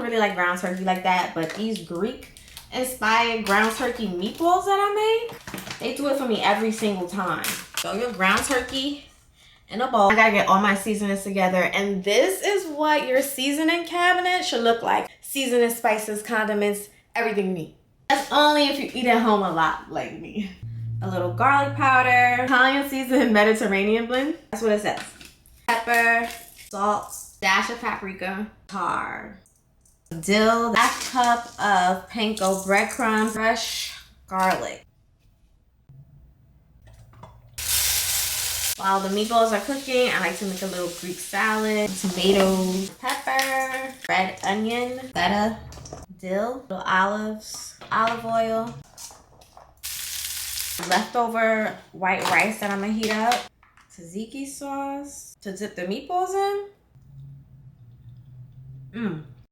really like ground turkey like that, but these Greek inspired ground turkey meatballs that I make, they do it for me every single time. So your ground turkey in a bowl. I gotta get all my seasonings together, and this is what your seasoning cabinet should look like. Seasoning, spices, condiments, everything you need. That's only if you eat at home a lot like me. A little garlic powder, Italian seasoned Mediterranean blend. That's what it says. Pepper, salt, dash of paprika, tar, dill, half cup of panko breadcrumbs, fresh garlic. While the meatballs are cooking, I like to make a little Greek salad, tomatoes, pepper, red onion, feta, dill, little olives, olive oil, leftover white rice that I'm gonna heat up, tzatziki sauce to dip the meatballs in.